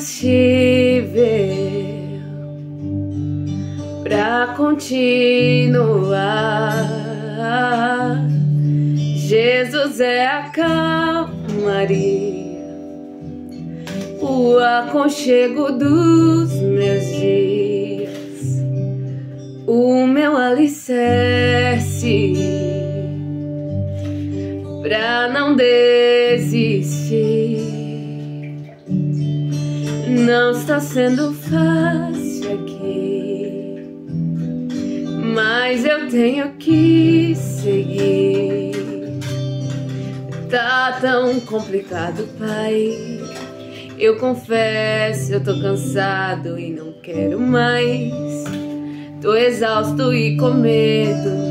combustível pra continuar. Jesus é a calmaria, o aconchego dos meus dias, o meu alicerce pra não desistir. Não está sendo fácil aqui, mas eu tenho que seguir. Tá tão complicado, Pai. Eu confesso, eu tô cansado e não quero mais. Tô exausto e com medo.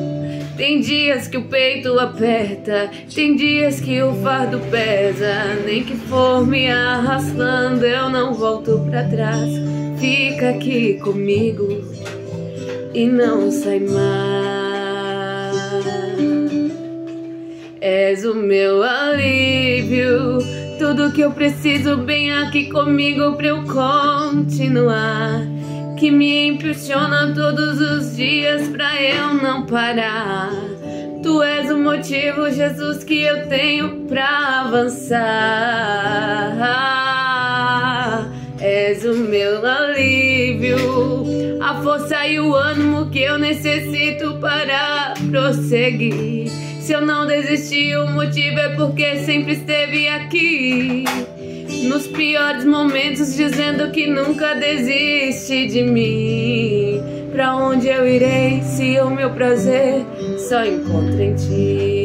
Tem dias que o peito aperta, tem dias que o fardo pesa. Nem que for me arrastando, eu não volto pra trás. Fica aqui comigo e não sai mais. És o meu alívio, tudo que eu preciso bem aqui comigo pra eu continuar. Que me impulsiona todos os dias pra eu não parar. Tu és o motivo, Jesus, que eu tenho pra avançar. És o meu alívio, a força e o ânimo que eu necessito para prosseguir. Se eu não desistir, o motivo é porque sempre esteve aqui. Nos piores momentos, dizendo que nunca desiste de mim. Pra onde eu irei se o meu prazer só encontro em ti?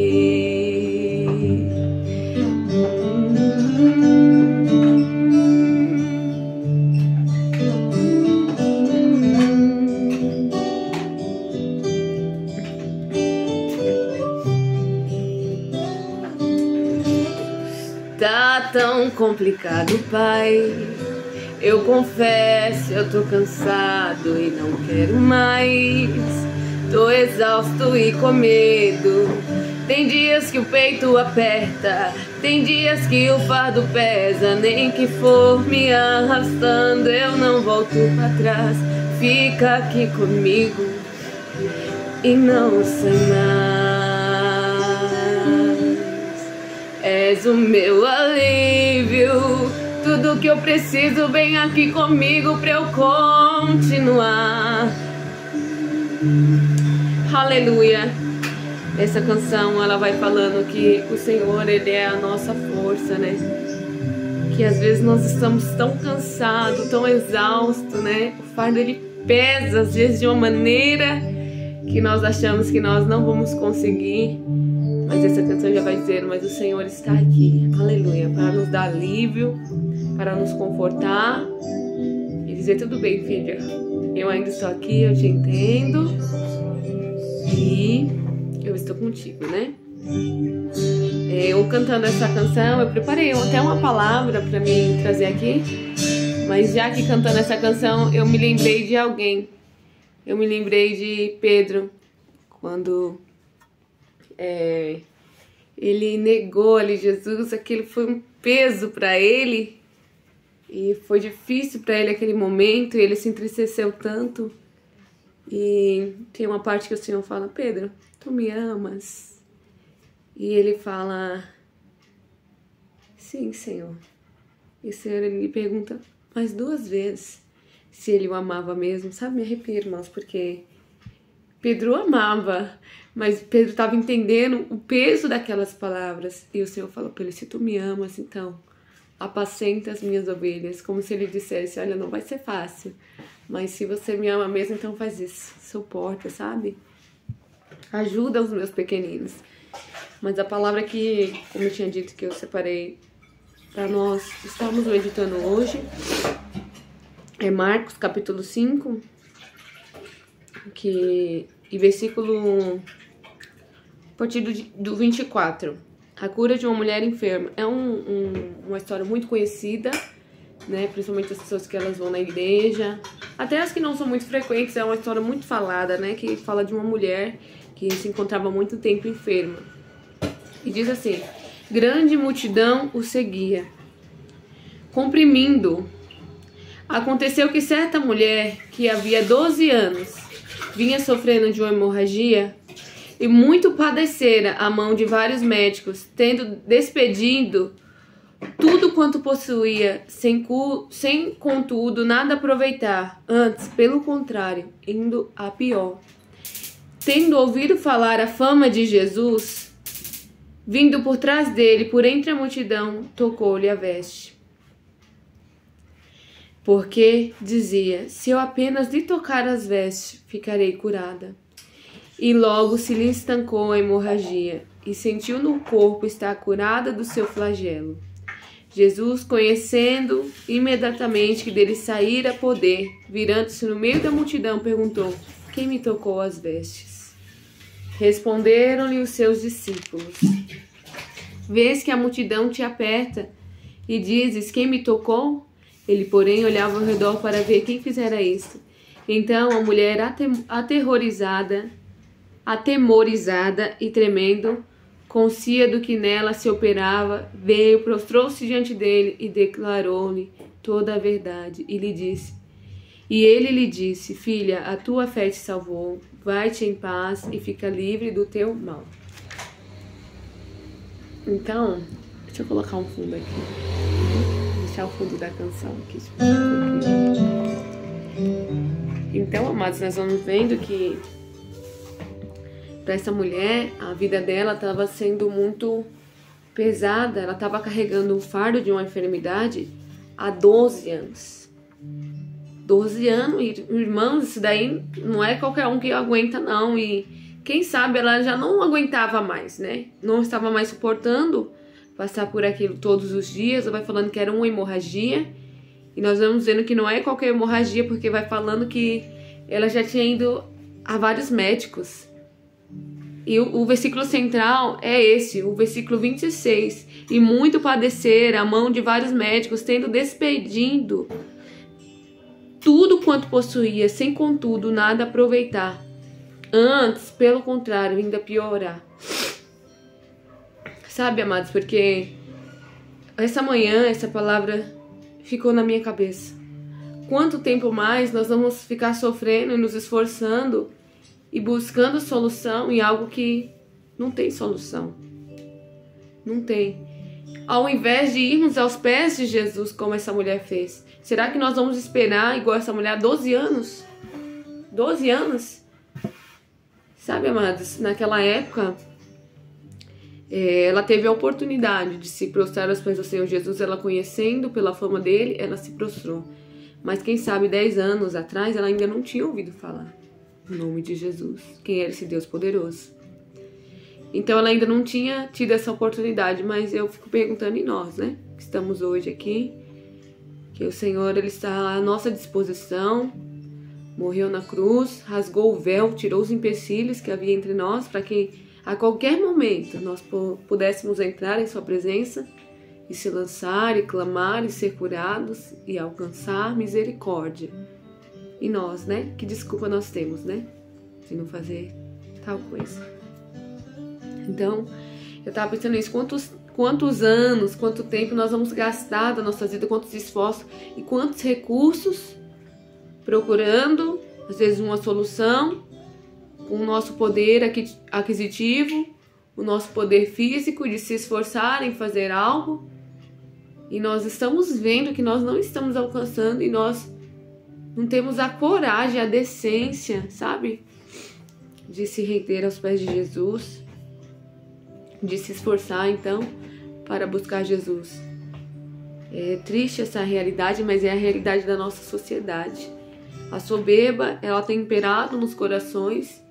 Tá tão complicado, Pai. Eu confesso, eu tô cansado e não quero mais. Tô exausto e com medo. Tem dias que o peito aperta, tem dias que o fardo pesa. Nem que for me arrastando, eu não volto pra trás. Fica aqui comigo e não sai mais. És o meu alívio, tudo que eu preciso vem aqui comigo pra eu continuar. Aleluia. Essa canção, ela vai falando que o Senhor, Ele é a nossa força, né? Que às vezes nós estamos tão cansados, tão exaustos, né? O fardo, ele pesa às vezes de uma maneira que nós achamos que nós não vamos conseguir. Mas essa canção já vai dizer, mas o Senhor está aqui, aleluia, para nos dar alívio, para nos confortar e dizer, tudo bem, filha, eu ainda estou aqui, eu te entendo e eu estou contigo, né? Eu cantando essa canção, eu preparei até uma palavra para mim trazer aqui, mas já que cantando essa canção, eu me lembrei de alguém. Eu me lembrei de Pedro, quando ele negou ali Jesus. Aquilo foi um peso para ele e foi difícil para ele aquele momento, e ele se entristeceu tanto. E tem uma parte que o Senhor fala, Pedro, tu me amas? E ele fala, sim, Senhor. E o Senhor, ele lhe pergunta mais 2 vezes se ele o amava mesmo. Sabe, me arrepio, irmãos, porque Pedro amava, mas Pedro estava entendendo o peso daquelas palavras. E o Senhor falou para ele, se tu me amas, então apacenta as minhas ovelhas. Como se ele dissesse, olha, não vai ser fácil, mas se você me ama mesmo, então faz isso. Suporta, sabe? Ajuda os meus pequeninos. Mas a palavra que, como eu tinha dito, que eu separei para nós estarmos meditando hoje é Marcos capítulo 5, e versículo a partir do 24. A cura de uma mulher enferma. É uma história muito conhecida, né? Principalmente as pessoas que elas vão na igreja, até as que não são muito frequentes. É uma história muito falada, né? Que fala de uma mulher que se encontrava há muito tempo enferma. E diz assim: grande multidão o seguia, comprimindo Aconteceu que certa mulher, que havia 12 anos, vinha sofrendo de uma hemorragia e muito padecera à mão de vários médicos, tendo despedido tudo quanto possuía, sem contudo nada aproveitar, antes, pelo contrário, indo a pior. Tendo ouvido falar a fama de Jesus, vindo por trás dele, por entre a multidão, tocou-lhe a veste. Porque dizia: se eu apenas lhe tocar as vestes, ficarei curada. E logo se lhe estancou a hemorragia, e sentiu no corpo estar curada do seu flagelo. Jesus, conhecendo imediatamente que dele saíra poder, virando-se no meio da multidão, perguntou: quem me tocou as vestes? Responderam-lhe os seus discípulos: vês que a multidão te aperta e dizes: quem me tocou? Ele, porém, olhava ao redor para ver quem fizera isso. Então a mulher, atemorizada e tremendo, conscia do que nela se operava, veio, prostrou-se diante dele e declarou-lhe toda a verdade. E ele lhe disse: filha, a tua fé te salvou, vai-te em paz e fica livre do teu mal. Então, deixa eu colocar um fundo aqui. Deixar o fundo da canção aqui. Então, amados, nós vamos vendo que para essa mulher, a vida dela estava sendo muito pesada. Ela estava carregando o fardo de uma enfermidade há 12 anos. 12 anos, irmãos, isso daí não é qualquer um que aguenta, não. E quem sabe ela já não aguentava mais, né? Não estava mais suportando passar por aquilo todos os dias. Ela vai falando que era uma hemorragia. E nós vamos vendo que não é qualquer hemorragia, porque vai falando que ela já tinha ido a vários médicos. E o versículo central é esse, o versículo 26. E muito padecer à mão de vários médicos, tendo despedido tudo quanto possuía, sem contudo nada aproveitar. Antes, pelo contrário, ainda piorar. Sabe, amados, porque essa manhã, essa palavra ficou na minha cabeça. Quanto tempo mais nós vamos ficar sofrendo e nos esforçando e buscando solução em algo que não tem solução. Não tem. Ao invés de irmos aos pés de Jesus, como essa mulher fez, será que nós vamos esperar igual essa mulher 12 anos? 12 anos? Sabe, amados, naquela época, ela teve a oportunidade de se prostrar aos pés do Senhor Jesus. Ela, conhecendo pela fama dele, ela se prostrou. Mas quem sabe 10 anos atrás ela ainda não tinha ouvido falar o nome de Jesus, quem era esse Deus poderoso. Então ela ainda não tinha tido essa oportunidade, mas eu fico perguntando em nós, né, que estamos hoje aqui, que o Senhor, ele está à nossa disposição, morreu na cruz, rasgou o véu, tirou os empecilhos que havia entre nós, para que a qualquer momento nós pudéssemos entrar em sua presença e se lançar e clamar e ser curados e alcançar misericórdia. E nós, né? Que desculpa nós temos, né? De não fazer tal coisa. Então, eu tava pensando nisso. Quantos anos, quanto tempo nós vamos gastar da nossa vida, quantos esforços e quantos recursos procurando, às vezes, uma solução com o nosso poder aquisitivo, o nosso poder físico de se esforçar em fazer algo. E nós estamos vendo que nós não estamos alcançando e nós não temos a coragem, a decência, sabe? De se render aos pés de Jesus, de se esforçar, então, para buscar Jesus. É triste essa realidade, mas é a realidade da nossa sociedade. A soberba, ela tem imperado nos corações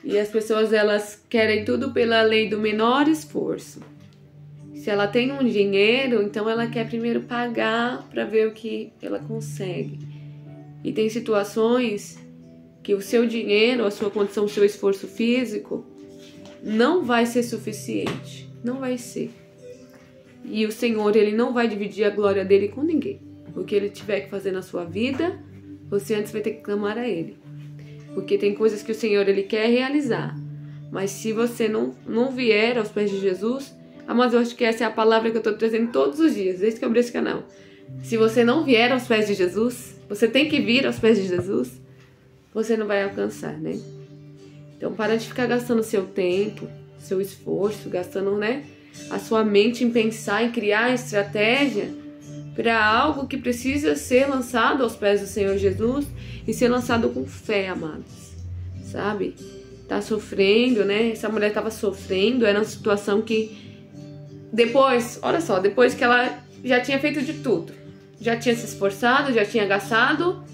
e as pessoas, elas querem tudo pela lei do menor esforço. Se ela tem um dinheiro, então ela quer primeiro pagar para ver o que ela consegue. E tem situações que o seu dinheiro, a sua condição, o seu esforço físico não vai ser suficiente. Não vai ser. E o Senhor, ele não vai dividir a glória dele com ninguém. O que ele tiver que fazer na sua vida, você antes vai ter que clamar a ele. Porque tem coisas que o Senhor, ele quer realizar. Mas se você não vier aos pés de Jesus, mas eu acho que essa é a palavra que eu estou trazendo todos os dias, desde que eu abri esse canal. Se você não vier aos pés de Jesus, você tem que vir aos pés de Jesus, você não vai alcançar, né? Então, para de ficar gastando seu tempo, seu esforço, gastando, né, a sua mente em pensar, em criar estratégia para algo que precisa ser lançado aos pés do Senhor Jesus e ser lançado com fé, amados, sabe? Tá sofrendo, né? Essa mulher estava sofrendo, era uma situação que depois, olha só, depois que ela já tinha feito de tudo, já tinha se esforçado, já tinha gastado,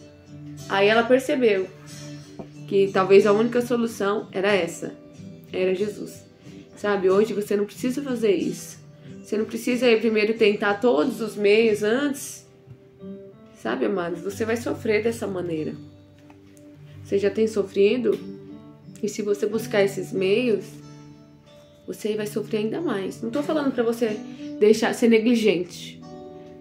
aí ela percebeu que talvez a única solução era essa, era Jesus, sabe? Hoje você não precisa fazer isso, você não precisa aí primeiro tentar todos os meios antes, sabe, amados? Você vai sofrer dessa maneira, você já tem sofrido, e se você buscar esses meios, você vai sofrer ainda mais. Não tô falando pra você deixar ser negligente,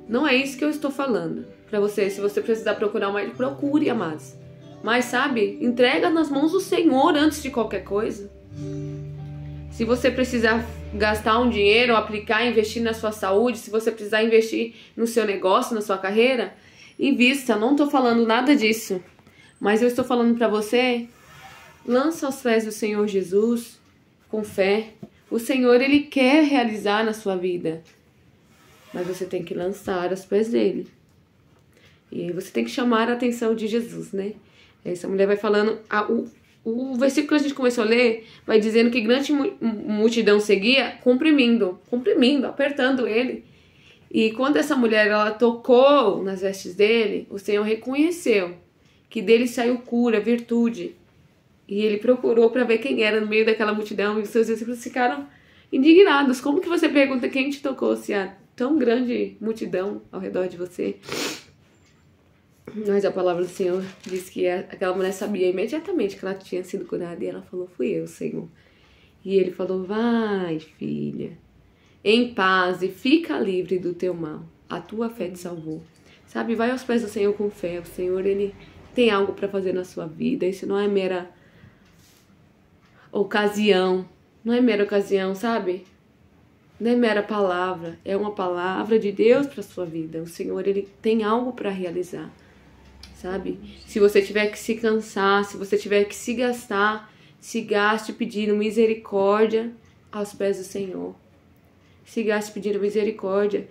não é isso que eu estou falando pra você. Se você precisar procurar um médico, procure, amados. Mas, sabe, entrega nas mãos do Senhor antes de qualquer coisa. Se você precisar gastar um dinheiro, aplicar, investir na sua saúde, se você precisar investir no seu negócio, na sua carreira, invista. Não tô falando nada disso. Mas eu estou falando pra você, lança aos pés do Senhor Jesus, com fé. O Senhor, Ele quer realizar na sua vida. Mas você tem que lançar aos pés dele. E você tem que chamar a atenção de Jesus, né? Essa mulher vai falando, o versículo que a gente começou a ler, vai dizendo que grande multidão seguia, comprimindo, apertando ele. E quando essa mulher, ela tocou nas vestes dele, o Senhor reconheceu que dele saiu cura, virtude. E ele procurou para ver quem era no meio daquela multidão, e os seus discípulos ficaram indignados. Como que você pergunta quem te tocou, se há tão grande multidão ao redor de você? Mas a palavra do Senhor diz que aquela mulher sabia imediatamente que ela tinha sido curada. E ela falou, fui eu, Senhor. E ele falou, vai, filha, em paz e fica livre do teu mal. A tua fé te salvou. Sabe, vai aos pés do Senhor com fé. O Senhor, Ele tem algo para fazer na sua vida. Isso não é mera ocasião. Não é mera ocasião, sabe? Não é mera palavra. É uma palavra de Deus para sua vida. O Senhor, Ele tem algo para realizar. Sabe? Se você tiver que se cansar, se você tiver que se gastar, se gaste pedindo misericórdia aos pés do Senhor. Se gaste pedindo misericórdia.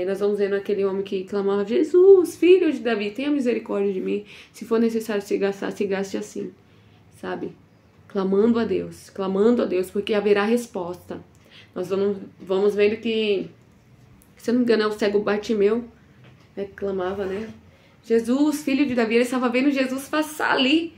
Nós vamos vendo aquele homem que clamava, Jesus, filho de Davi, tenha misericórdia de mim. Se for necessário se gastar, se gaste assim, sabe? Clamando a Deus, porque haverá resposta. Nós vamos vendo que, se eu não me engano, é o cego Bartimeu, né, que clamava, né? Jesus, filho de Davi, ele estava vendo Jesus passar ali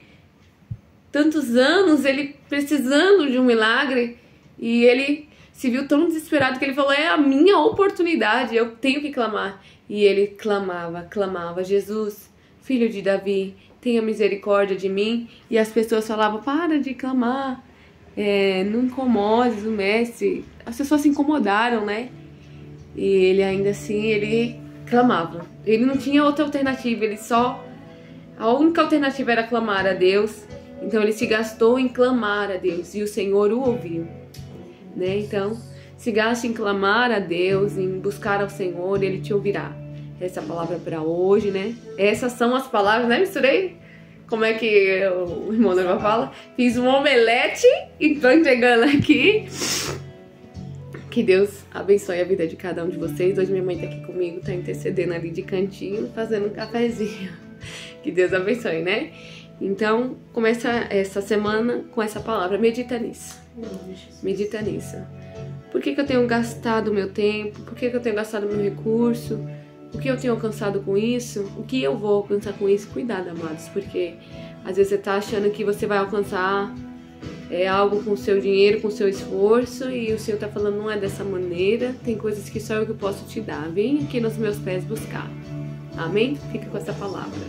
tantos anos, ele precisando de um milagre, e ele se viu tão desesperado que ele falou, é a minha oportunidade, eu tenho que clamar. E ele clamava, Jesus, filho de Davi, tenha misericórdia de mim. E as pessoas falavam, para de clamar, não incomodes o mestre. As pessoas se incomodaram, né? E ele ainda assim, ele clamava. Ele não tinha outra alternativa, a única alternativa era clamar a Deus. Então ele se gastou em clamar a Deus e o Senhor o ouviu, né? Então, se gaste em clamar a Deus, em buscar ao Senhor, Ele te ouvirá. Essa é a palavra para hoje, né? Essas são as palavras, né? Misturei? Como é que o irmão Norma fala? Fiz um omelete e tô entregando aqui. Que Deus abençoe a vida de cada um de vocês. Hoje minha mãe tá aqui comigo, tá intercedendo ali de cantinho, fazendo um cafezinho. Que Deus abençoe, né? Então, começa essa semana com essa palavra. Medita nisso. Medita nisso. Por que eu tenho gastado meu tempo? Por que eu tenho gastado meu recurso? O que eu tenho alcançado com isso? O que eu vou alcançar com isso? Cuidado, amados, porque às vezes você tá achando que você vai alcançar algo com o seu dinheiro, com o seu esforço, e o Senhor tá falando, não é dessa maneira. Tem coisas que só eu que posso te dar. Vem aqui nos meus pés buscar. Amém? Fica com essa palavra.